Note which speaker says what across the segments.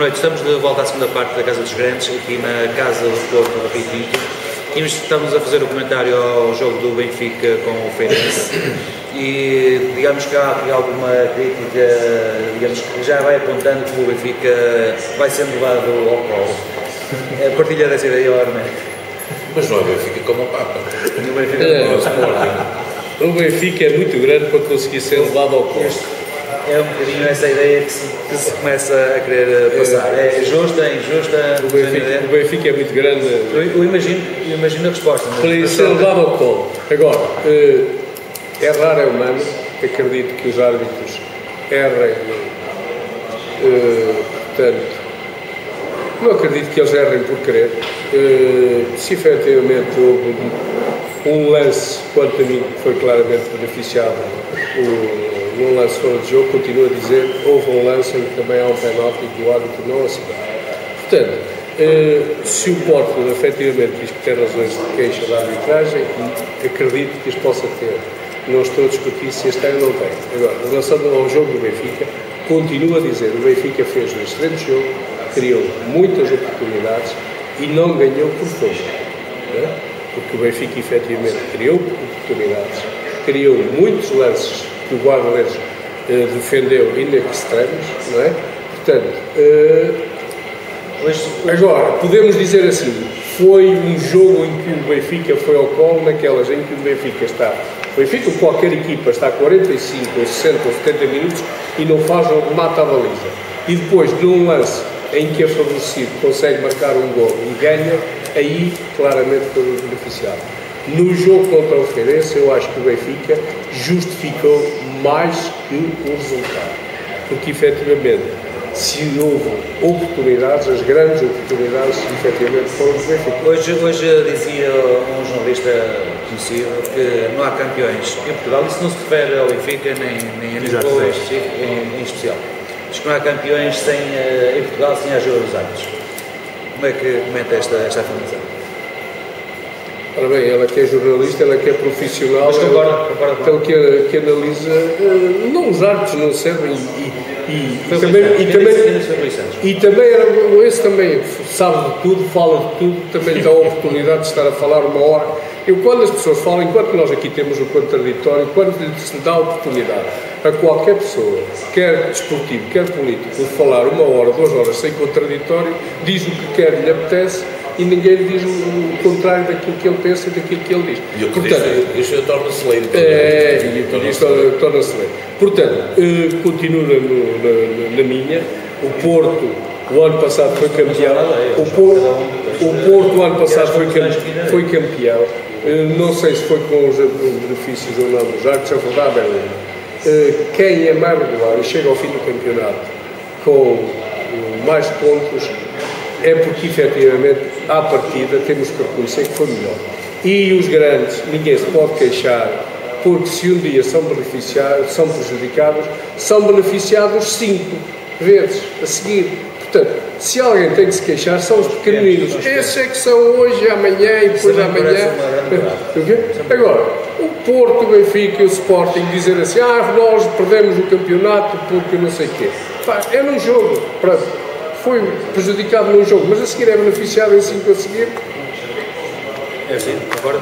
Speaker 1: noite, estamos de volta à segunda parte da Casa dos Grandes, aqui na Casa do Porto do Benfica. Estamos a fazer o comentário ao jogo do Benfica com o Feirense e digamos que há aqui alguma crítica, digamos que já vai apontando que o Benfica vai sendo levado ao colo. Partilha dessa ideia, Armé?
Speaker 2: Mas não é o Benfica como o Papa.
Speaker 1: O Benfica como o Sporting.
Speaker 3: O Benfica é muito grande para conseguir ser levado ao colo.
Speaker 1: É um bocadinho essa ideia que se começa a querer passar. É justa, injusta?
Speaker 3: O Benfica é muito grande.
Speaker 1: Eu imagino a resposta.
Speaker 3: Para ser levado ao colo. Agora, errar é humano. Acredito que os árbitros errem. Portanto, não acredito que eles errem por querer. Se efetivamente houve um lance, quanto a mim, que foi claramente beneficiado num lance fora de jogo, continuo a dizer, houve um lance em que também há um penalti que o árbitro não assinou. Portanto, se o Porto efetivamente diz que tem razões de queixa da arbitragem, acredito que as possa ter. Não estou a discutir se este ano não tem. Agora, em relação ao jogo do Benfica, continuo a dizer, o Benfica fez um excelente jogo, criou muitas oportunidades e não ganhou por força. Porque o Benfica efetivamente criou oportunidades, criou muitos lances que o guarda-redes defendeu in extremis, não é? Portanto, agora, podemos dizer assim, foi um jogo em que o Benfica foi ao colo, naquelas em que o Benfica está. O Benfica, qualquer equipa, está a 45, ou 60, ou 70 minutos e não faz um remate à baliza. E depois, num lance em que é favorecido, consegue marcar um gol e ganha, aí claramente foi beneficiado. No jogo contra o Feirense, eu acho que o Benfica justificou mais que o resultado. Porque, efetivamente, se houve oportunidades, as grandes oportunidades, efetivamente, foram do Benfica.
Speaker 1: Hoje dizia um jornalista conhecido que não há campeões em Portugal. Isso não se refere ao Benfica, nem a Lisboa em especial. Diz que não há campeões em Portugal sem a ajuda dos árbitros. Como é que comenta esta afirmação?
Speaker 3: Ora bem, ela que é jornalista, ela que é profissional,
Speaker 1: mas concorda.
Speaker 3: Ele que analisa, não, os árbitros não servem e também esse também sabe de tudo, fala de tudo, também lhe dá a oportunidade de estar a falar uma hora. Quando as pessoas falam, enquanto nós aqui temos o contraditório, quando se dá a oportunidade a qualquer pessoa, quer desportivo, quer político, de falar uma hora, 2 horas sem contraditório, diz o que quer e lhe apetece, e ninguém lhe diz o contrário daquilo que ele pensa e daquilo que ele diz.
Speaker 2: E o que isso torna-se lei.
Speaker 3: Torna-se lei. Portanto, continuo na minha. O Porto, o ano passado, foi campeão. O Porto, o ano passado, foi campeão. Não sei se foi com os benefícios ou não dos árbitros. A verdade é quem é mais regular e chega ao fim do campeonato com mais pontos é porque, efetivamente, à partida, temos que reconhecer que foi melhor. E os grandes, ninguém se pode queixar, porque se um dia são prejudicados, são beneficiados 5 vezes a seguir. Portanto, se alguém tem que se queixar, são os pequeninos. Esses é que são hoje, amanhã e depois de amanhã. Agora, o Porto, o Benfica e o Sporting dizer assim, nós perdemos o campeonato porque não sei o quê. É num jogo, foi prejudicado num jogo, mas a seguir é beneficiado em 5 a seguir.
Speaker 1: É assim, concordo?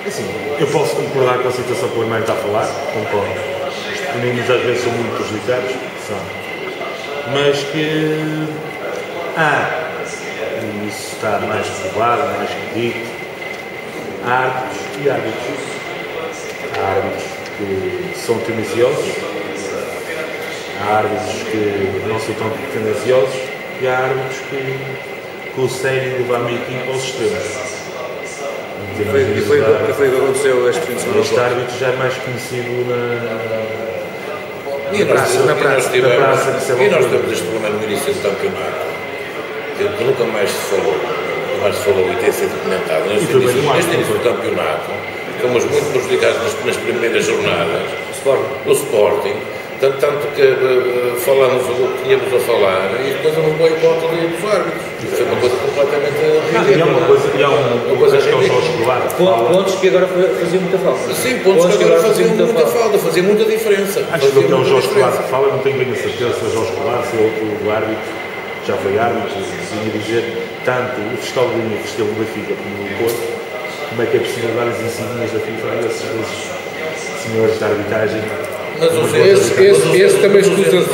Speaker 4: Assim, eu posso concordar com a situação que o Armando está a falar, concordo. Os meninos às vezes são muito prejudicados, são. Mas que e isso está mais provado, mais dito, há árbitros e árbitros. Há árbitros que são tendenciosos, há árbitros que não são tão tendenciosos e há árbitros que conseguem levar uma equipa aos extremos.
Speaker 1: E foi o que aconteceu este fim de semana.
Speaker 4: Este árbitro já é mais conhecido
Speaker 2: na praça. E nós temos este problema no início do campeonato, que nunca mais se falou e tem sido documentado. Neste início do campeonato, fomos muito prejudicados nas primeiras jornadas no Sporting. Tanto que falamos o que tínhamos a falar e depois houve um boicote dos árbitros. Foi uma coisa completamente ridícula.
Speaker 4: E há uma coisa que é o jogo escolar.
Speaker 1: Pontos que agora faziam muita falta.
Speaker 2: Sim, pontos que agora faziam muita falta, faziam muita diferença.
Speaker 4: Acho que é o jogo escolar que fala, não tenho bem a certeza se é o jogo escolar, se é outro árbitro. já foi árbitro, vinha dizer tanto o fiscal do Linha, o fiscal do Benfica como do Porto, como é que é possível dar as insígnias da FIFA a esses dois senhores da arbitragem.
Speaker 3: Esse também escusa de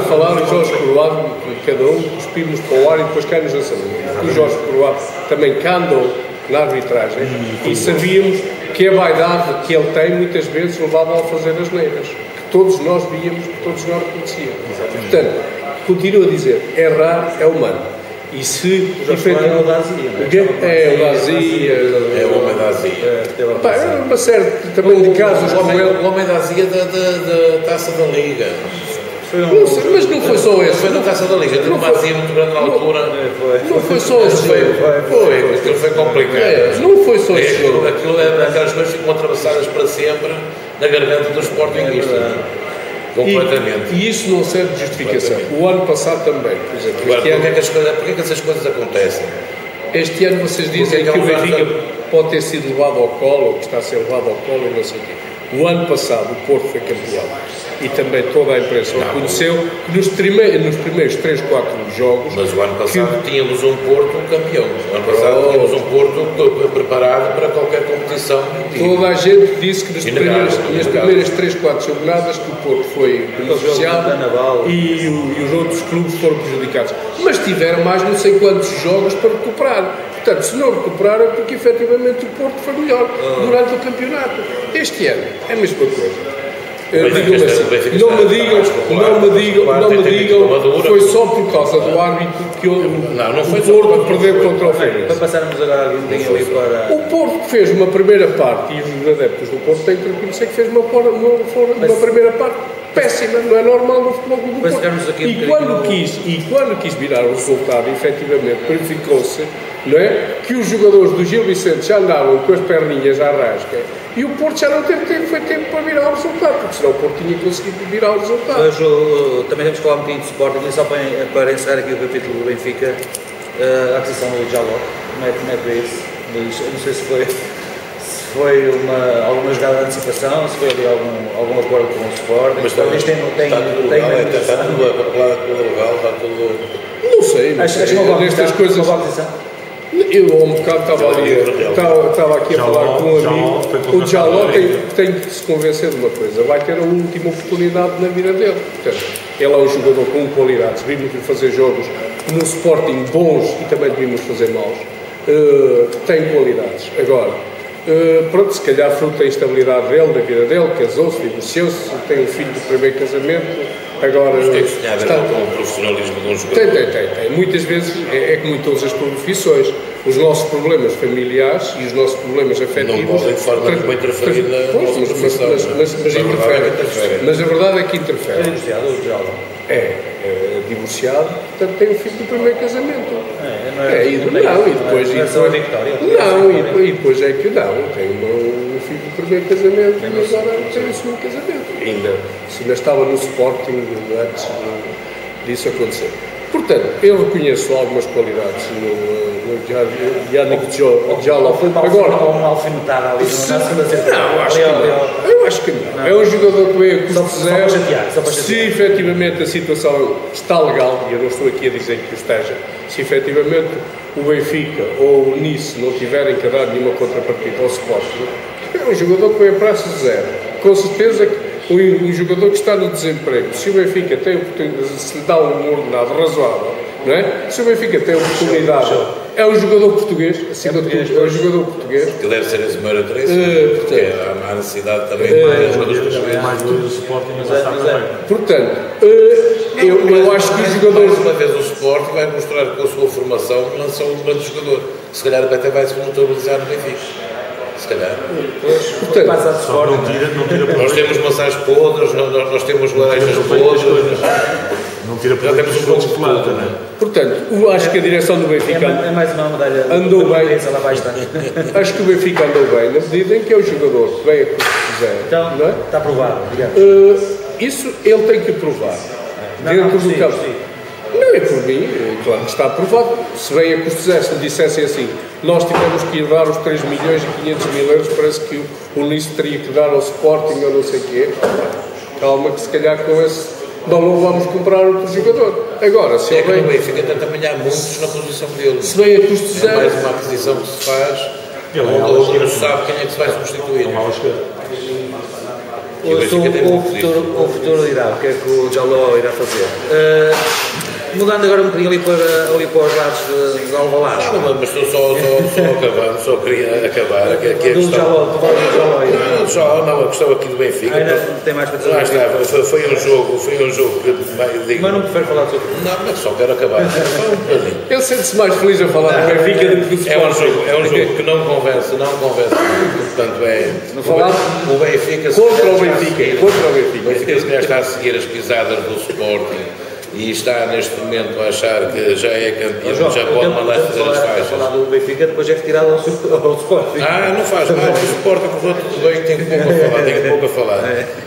Speaker 3: falar, o Jorge Coroado, cada um cuspimos para o ar e depois cai-nos na saúde. O Jorge Coroado também cá andou na arbitragem e sabíamos que a vaidade que ele tem muitas vezes levava a fazer as neiras, que todos nós víamos, que todos nós reconhecíamos. Portanto, continuo a dizer, errar é humano. E se
Speaker 1: é o da azia,
Speaker 3: é o da azia,
Speaker 2: é o homem da azia.
Speaker 3: Uma série também de casos como ele.
Speaker 2: O homem da azia da Taça da Liga.
Speaker 3: Mas não foi só esse.
Speaker 2: Foi da Taça da Liga, teve uma azia muito grande na altura.
Speaker 3: Não foi só esse.
Speaker 2: Aquilo foi complicado.
Speaker 3: Não foi só esse.
Speaker 2: Aquilo é daquelas coisas que ficam atravessadas para sempre na garganta dos sportinguistas. Completamente.
Speaker 3: E isso não serve de justificação. O ano passado também, por exemplo.
Speaker 2: Agora, porquê que essas coisas acontecem?
Speaker 3: Este ano vocês dizem que o Benfica pode ter sido levado ao colo, ou que está a ser levado ao colo, e não sei o quê. O ano passado o Porto foi campeão. E também toda a imprensa reconheceu que nos primeiros 3, 4 jogos...
Speaker 2: Mas o ano passado tínhamos um Porto campeão. O ano passado tínhamos um Porto preparado para qualquer competição.
Speaker 3: Toda a gente disse que nas primeiras 3, 4 jornadas que o Porto foi beneficiado e os outros clubes foram prejudicados. Mas tiveram mais não sei quantos jogos para recuperar. Portanto, se não recuperaram, é porque efetivamente o Porto foi melhor durante o campeonato. Este ano é a mesma coisa. Digam assim, não me digam, foi só por causa do árbitro que o Porto perdeu contra o Feirense.
Speaker 1: Para passarmos agora ali para...
Speaker 3: O Porto fez uma primeira parte, e os adeptos do Porto têm que reconhecer que fez uma primeira parte péssima, não é normal no futebol do Porto. E quando quis virar o resultado, efetivamente, verificou-se, não é, que os jogadores do Gil Vicente já andavam com as perninhas à rasca e o Porto já não teve tempo, foi tempo para virar o resultado, porque senão o Porto tinha conseguido virar o resultado.
Speaker 1: Mas também temos que falar um bocadinho de Sporting, e só para encerrar aqui o capítulo do Benfica, a aquisição do Jaló, como é para isso? Não sei se foi alguma jogada de antecipação, se foi ali algum acordo com o Sporting,
Speaker 2: mas talvez está tudo legal, está tudo...
Speaker 3: Não sei, nestas coisas... Eu, há um bocado, estava aqui a falar com um amigo. O Jaló tem que se convencer de uma coisa: vai ter a última oportunidade na vida dele. Portanto, ele é um jogador com qualidades. Vimos-lhe fazer jogos no Sporting bons e também vimos fazer maus. Tem qualidades. Agora, pronto, se calhar fruto da instabilidade dele, da vida dele, casou-se, divorciou-se, tem um filho do primeiro casamento. Agora,
Speaker 2: mas tem que sonhar com o profissionalismo de um jogador.
Speaker 3: Tem. Muitas vezes é como em todas as profissões. Os nossos problemas familiares e os nossos problemas afetivos...
Speaker 2: Não podem de forma nenhuma interferir na nossa profissão.
Speaker 3: Mas a verdade é que interfere.
Speaker 1: É divorciado ou já?
Speaker 3: É divorciado, portanto tem um filho do primeiro casamento. E depois é que tem um filho do primeiro casamento e agora tem o segundo casamento. Ainda estava no Sporting antes disso acontecer. Portanto, eu reconheço algumas qualidades no Yannick Jaló.
Speaker 1: Agora, uma alfinetada ali
Speaker 3: eu acho que não. É um jogador que veio a custo zero. Se efetivamente a situação está legal, e eu não estou aqui a dizer que esteja, se efetivamente o Benfica ou o Nice não tiverem que dar nenhuma contrapartida ao Sporting, é um jogador que veio a prazo zero. Com certeza que um jogador que está no desemprego, se o Benfica tem oportunidade, se lhe dá um ordenado razoável, não é? Se o Benfica tem oportunidade, é um jogador português, acima de tudo, é um jogador português.
Speaker 2: Que deve ser esse maior interesse, porque há necessidade também de mais jogadores portugueses.
Speaker 4: Mais do Sporting, mas está também.
Speaker 3: Portanto, eu acho que os jogadores...
Speaker 2: Mais uma vez o Sporting vai mostrar que com a sua formação lançou um grande jogador. Se calhar até vai se notabilizar no Benfica. Se calhar.
Speaker 3: Portanto,
Speaker 2: nós temos maçãs podres, nós temos laranjas podres.
Speaker 4: Não tira
Speaker 2: já temos um pouco de plata, não é?
Speaker 3: Portanto, acho que a direção do Benfica
Speaker 1: mais uma medalha
Speaker 3: andou bem. Acho que o Benfica andou bem, na medida em que é o jogador que vem a custo zero.
Speaker 1: Então,
Speaker 3: não é?
Speaker 1: Está provado.
Speaker 3: Isso ele tem que provar. Dentro do campo. Não é por mim, claro que está aprovado. Se vem a custo zero, se me dissessem assim, nós tivemos que ir dar os 3 milhões e 500 mil euros, parece que o Nice teria que dar ao Sporting ou não sei o quê. Calma que se calhar com esse vamos comprar outro jogador. Agora, se
Speaker 2: que no Benfica também há muitos na posição dele.
Speaker 3: Se bem a custo zero.
Speaker 2: É mais uma aquisição que se faz, onde não se sabe quem é que se vai substituir.
Speaker 1: O futuro dirá o que é que o Jaló irá fazer. Mudando agora um bocadinho ali para os lados de Alvalade.
Speaker 2: Não, mas estou só acabando, só queria acabar. Que a questão... Não, a questão aqui do Benfica.
Speaker 1: Tem mais para dizer?
Speaker 2: Foi um jogo que...
Speaker 1: Mas não prefiro falar sobre isso.
Speaker 2: Não, mas só quero acabar.
Speaker 3: Ele sente-se mais feliz a falar do Benfica do que do Sporting.
Speaker 2: É um jogo que não convence portanto é... O Benfica...
Speaker 3: Contra o Benfica.
Speaker 2: O Benfica se calhar está a seguir as pisadas do Sporting e está neste momento a achar que já é campeão, já pode mandar fazer as faixas.
Speaker 1: Falar do Benfica depois é retirado ao Sporting.
Speaker 2: Não faz mal, o Sporting correu tudo bem, tem pouco a falar.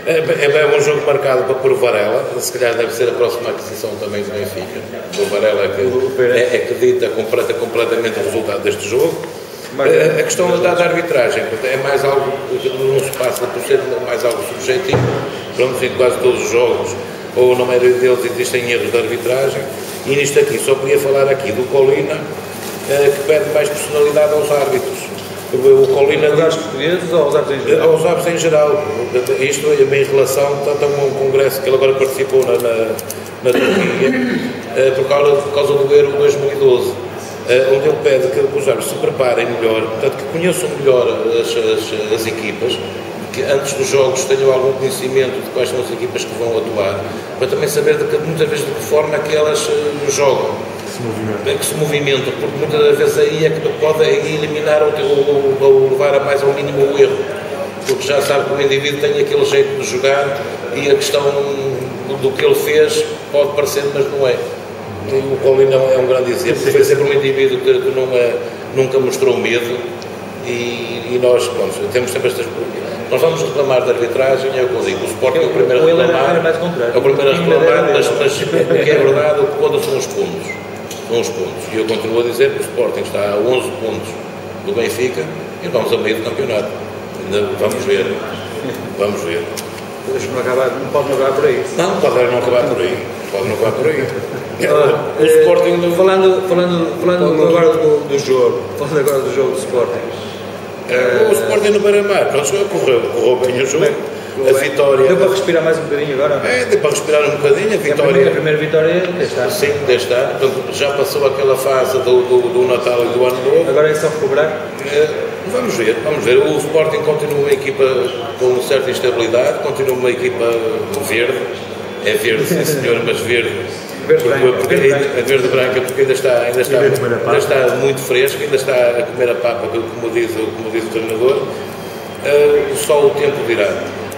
Speaker 2: É um jogo marcado para pôr o Varela, se calhar deve ser a próxima aquisição também do Benfica. O Varela acredita completamente o resultado deste jogo. A questão da arbitragem é mais algo que não se passa por ser mais algo subjetivo. Pronto, em quase todos os jogos, ou na maioria deles existem erros de arbitragem, e nisto aqui, só queria falar aqui do Colina, que pede mais personalidade aos árbitros. O Colina
Speaker 1: aos árbitros portugueses ou aos árbitros em geral?
Speaker 2: Aos árbitros em geral. Isto é bem em relação tanto a um congresso que ele agora participou na Turquia, por causa do Euro 2012, onde ele pede que os árbitros se preparem melhor, portanto que conheçam melhor as equipas, que antes dos jogos tenham algum conhecimento de quais são as equipas que vão atuar, para também saber muitas vezes de que forma é que elas jogam, que se movimentam, porque muitas das vezes aí é que pode eliminar ou levar a mais ao mínimo o erro, porque já sabe que o indivíduo tem aquele jeito de jogar e a questão do que ele fez pode parecer, mas não é. O Colina é um grande exemplo, foi sempre um indivíduo que nunca mostrou medo e nós, pronto, temos sempre estas... Nós vamos reclamar da arbitragem, é o que eu digo, o Sporting é o primeiro a reclamar, mas o que é verdade, o que conta são os pontos. E eu continuo a dizer que o Sporting está a 11 pontos do Benfica e vamos a meio do campeonato. Ainda vamos ver.
Speaker 1: Não pode acabar por aí.
Speaker 2: Não pode não acabar por aí. O Sporting...
Speaker 1: Falando agora do jogo do Sporting.
Speaker 2: O Sporting no Beira-Mar, correu bem o jogo. A vitória...
Speaker 1: Deu para respirar mais um bocadinho agora?
Speaker 2: Deu para respirar um bocadinho. A vitória...
Speaker 1: A primeira vitória deste ano.
Speaker 2: Sim, deste ano. Portanto, já passou aquela fase do Natal e do Ano Novo.
Speaker 1: Agora é só recuperar?
Speaker 2: Vamos ver. O Sporting continua uma equipa com certa instabilidade, continua uma equipa verde. É verde, sim senhor, mas verde. Verde-branca, porque ainda está muito fresco, ainda está a comer a papa, como diz o treinador. Só o tempo dirá.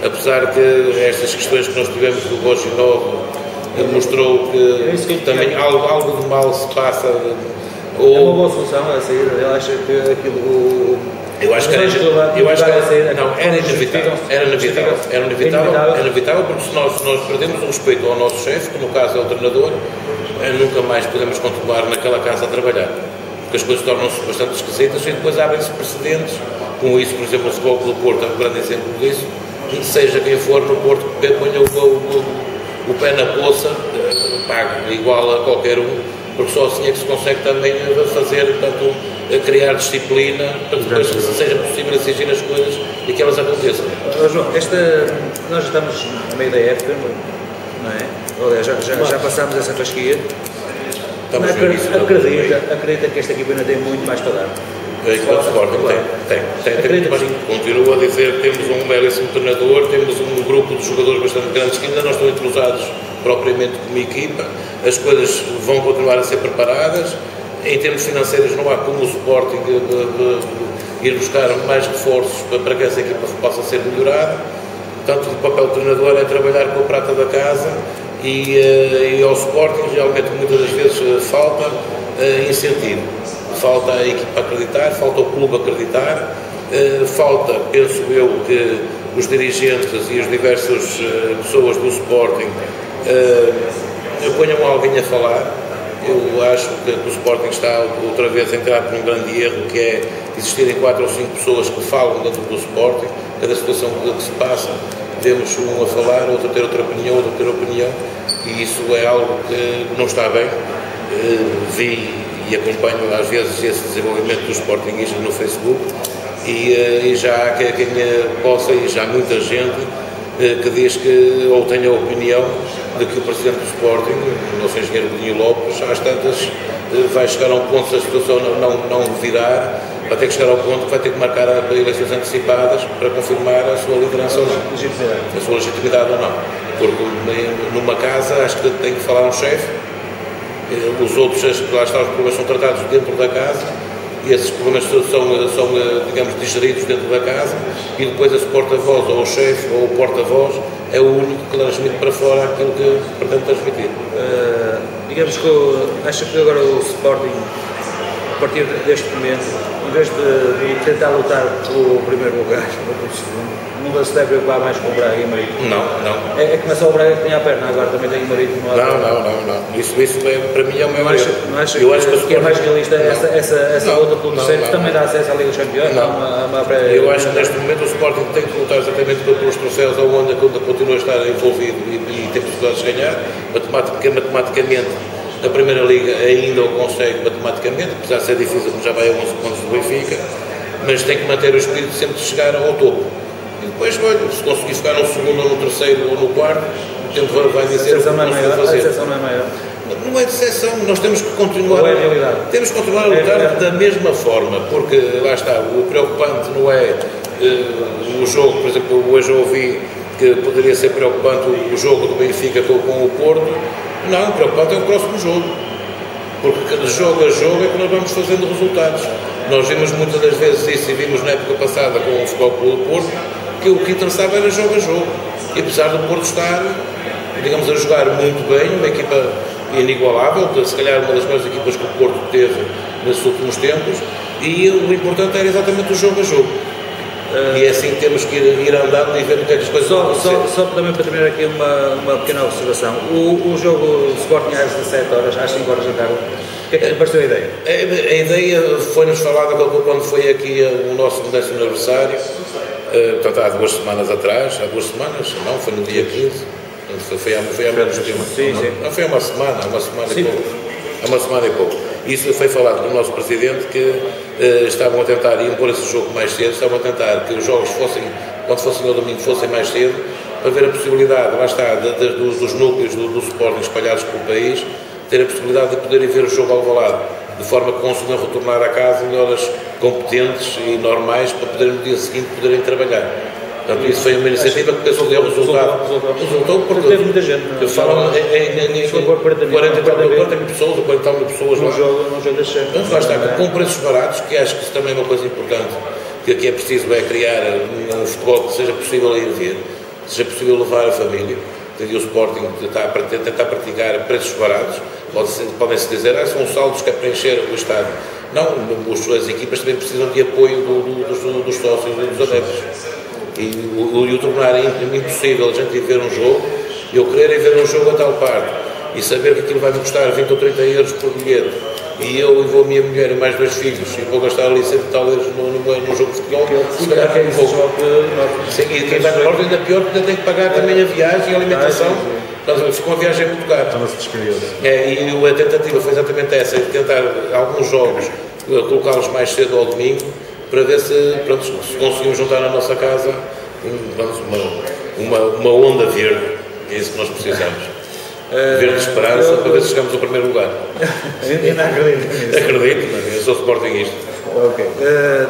Speaker 2: Apesar que estas questões que nós tivemos do Roginovo mostrou que também algo de mal se passa.
Speaker 1: É uma boa solução a saída. Ele acha que aquilo...
Speaker 2: Eu acho que era inevitável, porque se nós perdemos o respeito ao nosso chefe, que no caso é o treinador, nunca mais podemos continuar naquela casa a trabalhar, porque as coisas tornam-se bastante esquisitas e depois abrem-se precedentes, com isso, por exemplo, o Futebol Clube do Porto é um grande exemplo disso, seja quem for no Porto que ponha o pé na poça, paga igual a qualquer um, porque só assim é que se consegue também fazer, portanto, criar disciplina, para que depois seja possível exigir as coisas e que elas aconteçam.
Speaker 1: João, nós já estamos no meio da época, não é? Aliás, já passámos essa fasquia. Acredita que esta equipa ainda tem muito mais para dar?
Speaker 2: A equipa do Sporting tem, mas continuo a dizer que temos um belíssimo treinador, temos um grupo de jogadores bastante grandes que ainda não estão entrosados propriamente como equipa, as coisas vão continuar a ser preparadas, em termos financeiros não há como o Sporting ir buscar mais reforços para que essa equipa possa ser melhorada, portanto o papel do treinador é trabalhar com a prata da casa e ao Sporting realmente muitas das vezes falta incentivo, falta a equipa acreditar, falta o clube acreditar, falta, penso eu, que os dirigentes e as diversas pessoas do Sporting ponham alguém a falar. Eu acho que o Sporting está outra vez a entrar por um grande erro, que é existirem 4 ou 5 pessoas que falam dentro do Sporting, cada situação que se passa, vemos um a falar, outro a ter outra opinião, outro a ter opinião, e isso é algo que não está bem. Vi e acompanho às vezes esse desenvolvimento dos sportinguistas no Facebook, e já há quem possa, e já há muita gente que diz que, ou tem a opinião de que o Presidente do Sporting, o nosso engenheiro Godinho Lopes, às tantas vai chegar a um ponto, se a situação não virar, vai ter que chegar ao ponto que vai ter que marcar eleições antecipadas para confirmar a sua liderança ou não, a sua legitimidade ou não, porque numa casa acho que tem que falar um chefe, os outros, lá está, os problemas são tratados dentro da casa, e esses problemas são, digamos, digeridos dentro da casa, e depois esse porta-voz, ou o chefe, ou o porta-voz, é o único que transmite para fora aquilo que pretende transmitir.
Speaker 1: Digamos que acho que agora o Sporting, a partir deste momento, em vez de tentar lutar pelo primeiro lugar, ou pelo segundo, não se deve preocupar mais com o Braga e o Marítimo.
Speaker 2: Não.
Speaker 1: É que começou o Braga que tem a perna, agora também tem o Marítimo.
Speaker 2: Não. Isso para mim é o meu erro.
Speaker 1: Não acho que é mais realista essa luta pelo terceiro, que também dá acesso à Liga dos Campeões?
Speaker 2: Eu acho que neste momento o Sporting tem que lutar exatamente pelos troféus onde continua a estar envolvido e tem possibilidades de ganhar. Matematicamente, a Primeira Liga ainda o consegue matematicamente, apesar de ser difícil, porque já vai a 11 pontos do Benfica, mas tem que manter o espírito sempre de chegar ao topo. E depois, olha, se conseguir ficar no segundo, ou no terceiro, ou no quarto, o tempo vai dizer o que conseguir fazer.
Speaker 1: A exceção não é maior.
Speaker 2: Não é de exceção, nós temos que continuar, temos que continuar a lutar da mesma forma, porque lá está, o preocupante não é o jogo, por exemplo, hoje eu ouvi que poderia ser preocupante o jogo do Benfica com o Porto. Não, o preocupante é o próximo jogo, porque de jogo a jogo é que nós vamos fazendo resultados. Nós vimos muitas das vezes isso, e vimos na época passada com o Futebol Clube do Porto, que o que interessava era jogo a jogo, e apesar do Porto estar, digamos, a jogar muito bem, uma equipa inigualável, se calhar uma das melhores equipas que o Porto teve nesses últimos tempos, e o importante era exatamente o jogo a jogo. E é assim que temos que ir andando e ver o que é que as coisas vão acontecer.
Speaker 1: Só também para terminar aqui uma pequena observação. O jogo Sporting às 17 horas, às 5 horas da tarde, o que é que lhe pareceu a ideia?
Speaker 2: A ideia foi-nos falada quando foi aqui o nosso 10º aniversário, portanto há 2 semanas atrás, não, foi no dia 15, foi há menos tempo.
Speaker 1: Sim.
Speaker 2: Não, foi há uma semana e pouco. Há uma semana e pouco. Isso foi falado com o nosso Presidente, que estavam a tentar impor esse jogo mais cedo, estavam a tentar que os jogos fossem, quando fossem ao domingo, fossem mais cedo, para ver a possibilidade, lá está, dos núcleos do Sporting espalhados pelo país, ter a possibilidade de poderem ver o jogo ao Alvalade, de forma que consigam retornar a casa em horas competentes e normais, para poderem no dia seguinte poderem trabalhar. Portanto, isso foi uma iniciativa que pensou que deu resultado. Resultou porque
Speaker 1: teve muita gente.
Speaker 2: Eu falo em 40 mil pessoas ou 40 mil pessoas lá.
Speaker 1: Não jogo desse jeito.
Speaker 2: Então, lá está, com preços baratos, que acho que isso também é uma coisa importante, que aqui é preciso é criar um futebol que seja possível ir ver, seja possível levar a família. E o Sporting tentar praticar preços baratos. Podem-se dizer, são saldos que é para encher o estádio. Não, as equipas também precisam de apoio dos sócios e dos adeptos. E o tornar impossível a gente ir ver um jogo, eu querer ir ver um jogo a tal parte e saber que aquilo vai me custar 20 ou 30 euros por bilhete, e eu vou a minha mulher e mais 2 filhos e vou gastar ali 100 e tal euros num jogo de futebol, se calhar que é um pouco. Sim, e quem vai para Norte ainda pior, porque tem que pagar também a viagem e a alimentação. Portanto, ficou uma viagem muito cara. E a tentativa foi exatamente essa, de tentar alguns jogos colocá-los mais cedo ao domingo, para ver se conseguimos juntar na nossa casa uma onda verde, que é isso que nós precisamos. Verde de esperança, para ver se chegamos ao primeiro lugar.
Speaker 1: Ainda acredito.
Speaker 2: Acredito, eu sou sportinguista.
Speaker 1: Ok.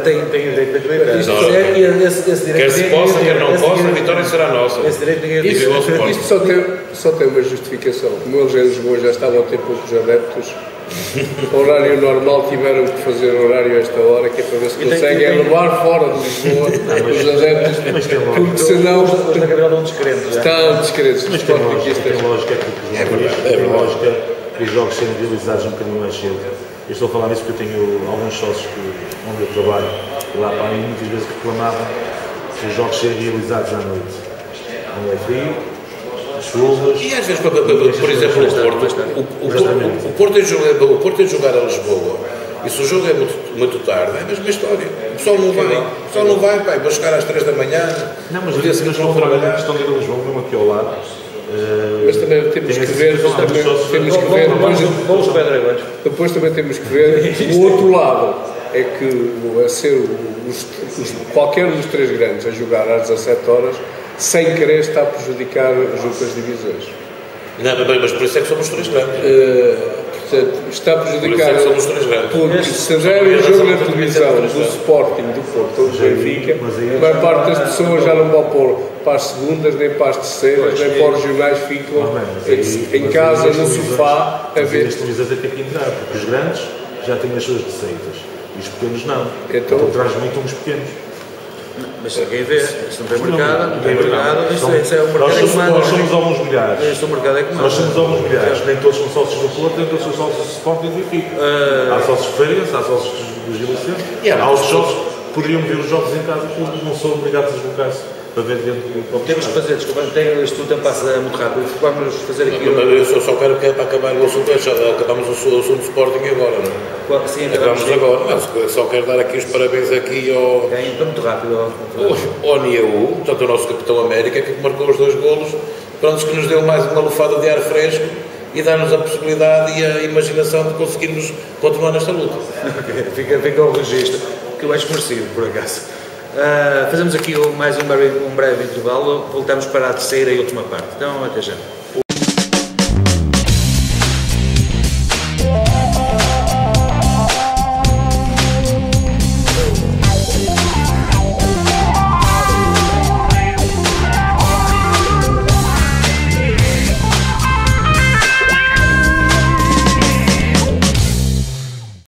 Speaker 1: Tenho direito de acreditar.
Speaker 2: Quer se possa, quer não possa, a vitória será nossa.
Speaker 3: Isto só tem uma justificação. Como eles em Lisboa já estavam a ter poucos adeptos, horário normal tiveram que fazer horário a esta hora, que é para ver se conseguem levar fora de Lisboa os adeptos, porque senão
Speaker 1: estão descrentes.
Speaker 3: Estão descrentes.
Speaker 4: Mas tem lógica, tem lógica os jogos serem realizados um bocadinho mais cedo. Eu estou a falar nisso porque eu tenho alguns sócios onde eu trabalho lá para mim, muitas vezes reclamavam que os jogos serem realizados à noite. Não é frio, chuvas.
Speaker 2: E às vezes, por exemplo, o Porto em jogar a Lisboa, E se o jogo é muito tarde, é a mesma história. O pessoal não vai, pai, vou chegar às 3 da manhã.
Speaker 4: Não, mas eles vão trabalhar a questão de Lisboa, mesmo aqui ao lado.
Speaker 3: Mas também temos que ver, depois também temos que ver o outro lado, é que a ser qualquer dos 3 grandes a jogar às 17 horas, sem querer está a prejudicar as outras divisões.
Speaker 2: Não, mas por isso é que somos 3 grandes.
Speaker 3: Portanto, está a prejudicar,
Speaker 2: somos 3 grandes.
Speaker 3: Porque se der o jogo na televisão do Sporting, do Porto ou do Benfica, a maior parte das pessoas já não vão pôr para as segundas, nem para as terceiras, nem para os regionais, ficam em casa, no sofá, a ver.
Speaker 4: As televisões é que tem que entrar, porque os grandes já têm as suas receitas e os pequenos não.
Speaker 3: Então
Speaker 4: transmitem os pequenos.
Speaker 1: Mas ninguém vê, se não tem mercado, isso é um mercado
Speaker 4: comum. Nós somos alguns milhares.
Speaker 1: Este mercado é comum.
Speaker 4: Nós somos alguns milhares. Nem todos são sócios do Porto, nem todos são sócios do Sporting e do Benfica. Há sócios de feiras, há sócios dos Gilicenses. Há os jogos, poderiam ver os jogos em casa, porque não são obrigados a deslocar-se para ver dentro do campo.
Speaker 1: Temos que fazer, desculpa, isto tudo passa muito rápido. Vamos fazer aqui.
Speaker 2: Eu só quero que para acabar o assunto, acabamos o assunto do Sporting agora, não é?
Speaker 1: Sim,
Speaker 2: acabamos agora. Não, só quero dar aqui os parabéns aqui ao.
Speaker 1: Muito rápido.
Speaker 2: Ao Niaú, portanto, o nosso capitão América, que marcou os 2 golos, pronto, que nos deu mais uma lufada de ar fresco e dá-nos a possibilidade e a imaginação de conseguirmos continuar nesta luta.
Speaker 1: Fica o registro, que eu acho merecido, por acaso. Fazemos aqui mais um breve intervalo, voltamos para a terceira e última parte. Então, até já.